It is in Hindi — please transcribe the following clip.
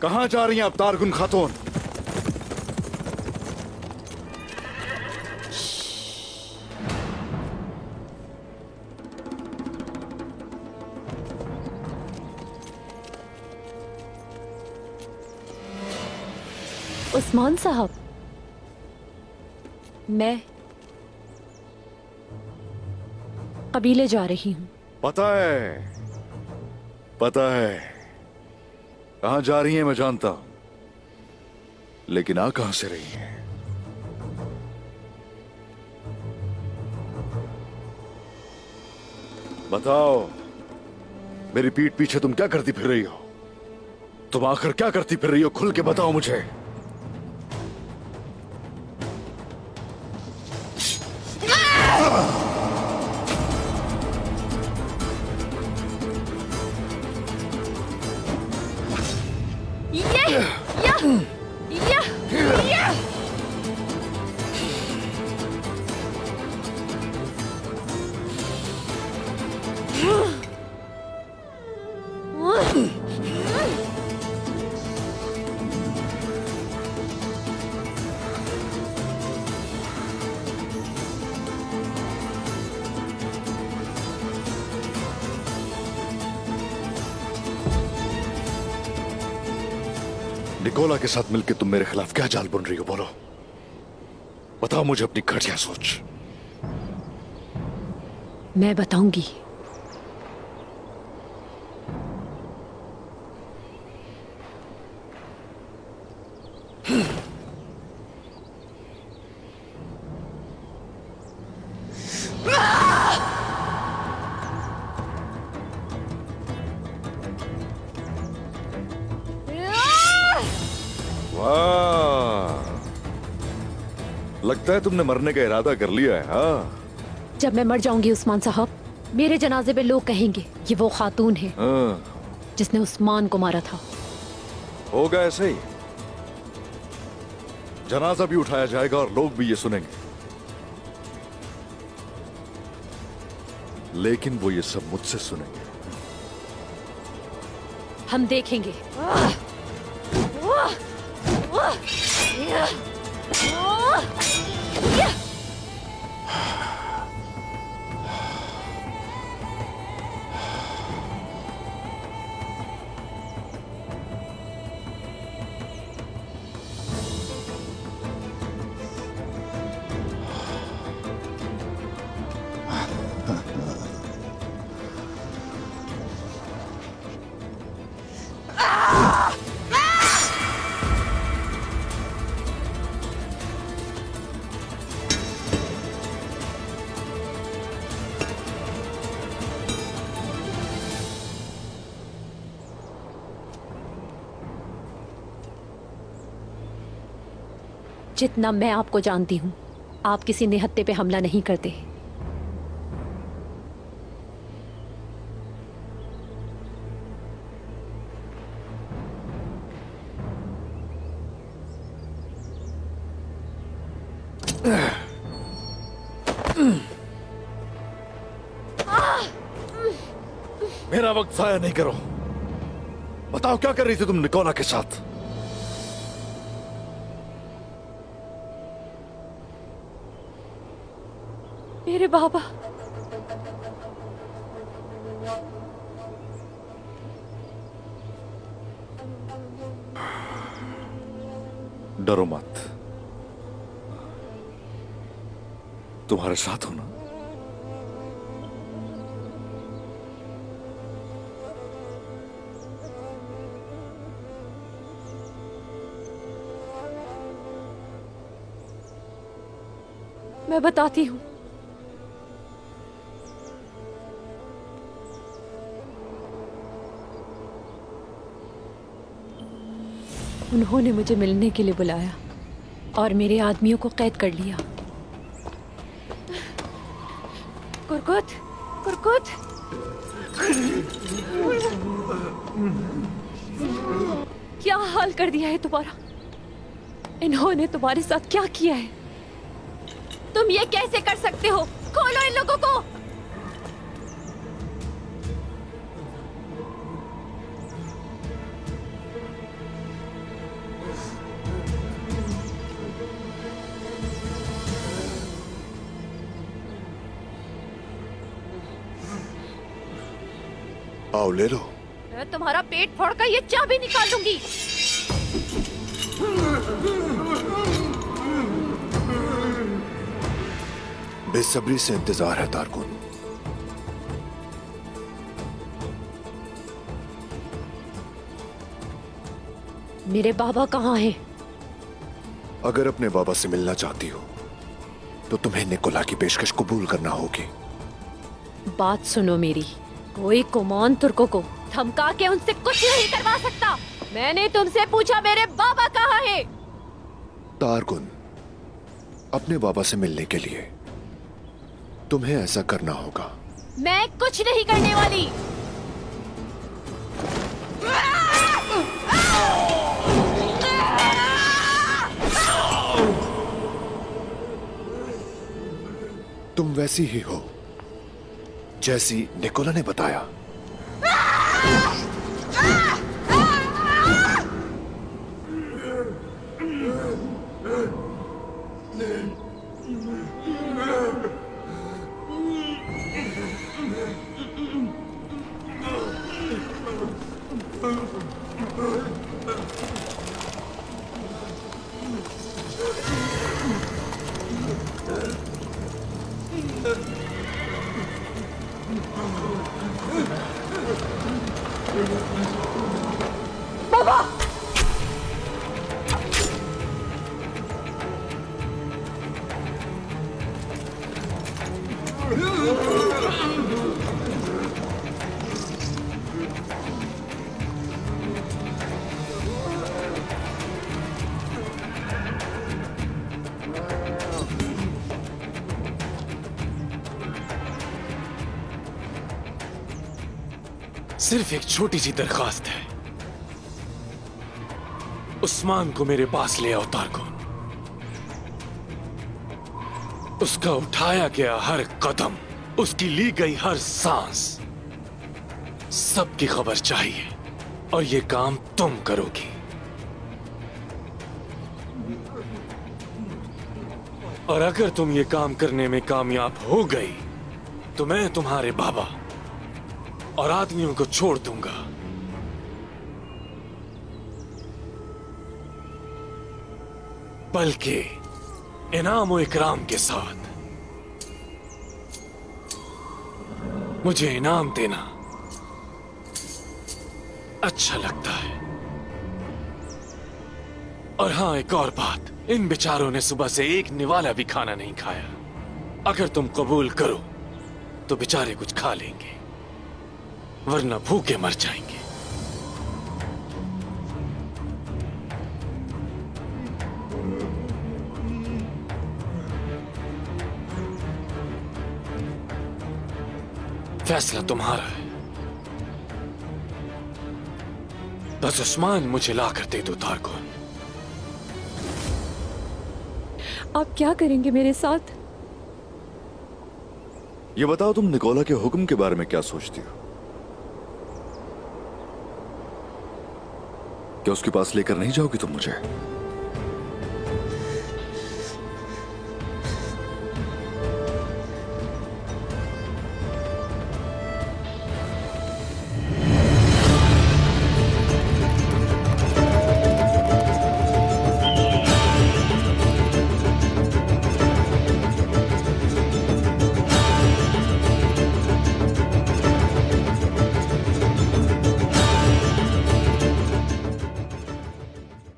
कहां जा रही हैं आप तारगुन खातून? उस्मान साहब, मैं कबीले जा रही हूँ। पता है, पता है कहां जा रही हैं मैं जानता हूं, लेकिन आ कहां से रही हैं? बताओ, मेरी पीठ पीछे तुम क्या करती फिर रही हो? तुम आखिर क्या करती फिर रही हो? खुल के बताओ मुझे। निकोला के साथ मिलकर तुम मेरे खिलाफ क्या जाल बुन रही हो? बोलो, बताओ मुझे अपनी घटिया सोच। मैं बताऊंगी। लगता है तुमने मरने का इरादा कर लिया है। हाँ, जब मैं मर जाऊंगी उस्मान साहब, मेरे जनाजे पे लोग कहेंगे ये वो खातून है जिसने उस्मान को मारा था। होगा ऐसे ही, जनाजा भी उठाया जाएगा और लोग भी ये सुनेंगे, लेकिन वो ये सब मुझसे सुनेंगे। हम देखेंगे। जितना मैं आपको जानती हूं, आप किसी निहत्थे पे हमला नहीं करते। मेरा वक्त जाया नहीं करो। बताओ क्या कर रही थी तुम निकोला के साथ? मेरे बाबा, डरो मत, तुम्हारे साथ हो ना? मैं बताती हूँ। उन्होंने मुझे मिलने के लिए बुलाया और मेरे आदमियों को कैद कर लिया। कुरकुत, कुरकुत, क्या हाल कर दिया है तुम्हारा? इन्होंने तुम्हारे साथ क्या किया है? तुम ये कैसे कर सकते हो? खोलो इन लोगों को। आओ ले लो। मैं तुम्हारा पेट फोड़कर ये चाबी निकाल लूंगी। बेसब्री से इंतजार है तारकुन। मेरे बाबा कहाँ हैं? अगर अपने बाबा से मिलना चाहती हो तो तुम्हें निकोला की पेशकश कबूल करना होगी। बात सुनो मेरी, कोई कुमान तुर्कों को धमका के उनसे कुछ नहीं करवा सकता। मैंने तुमसे पूछा मेरे बाबा कहाँ हैं? तारकुन, अपने बाबा से मिलने के लिए तुम्हें ऐसा करना होगा। मैं कुछ नहीं करने वाली। तुम वैसी ही हो जैसी निकोला ने बताया। बाबा! सिर्फ एक छोटी सी दरखास्त है। उस्मान को मेरे पास ले आओ तारकुन। उसका उठाया गया हर कदम, उसकी ली गई हर सांस, सबकी खबर चाहिए और ये काम तुम करोगी। और अगर तुम ये काम करने में कामयाब हो गई तो मैं तुम्हारे बाबा और आदमियों को छोड़ दूंगा। बल्कि इनाम और इकराम के साथ। मुझे इनाम देना अच्छा लगता है। और हां, एक और बात, इन बेचारों ने सुबह से एक निवाला भी खाना नहीं खाया। अगर तुम कबूल करो तो बेचारे कुछ खा लेंगे, वरना भूखे मर जाएंगे। फैसला तुम्हारा है। बस उस्मान मुझे ला कर दे दो तारकुन। आप क्या करेंगे मेरे साथ? ये बताओ, तुम निकोला के हुक्म के बारे में क्या सोचती हो? क्या उसके पास लेकर नहीं जाओगी तुम मुझे?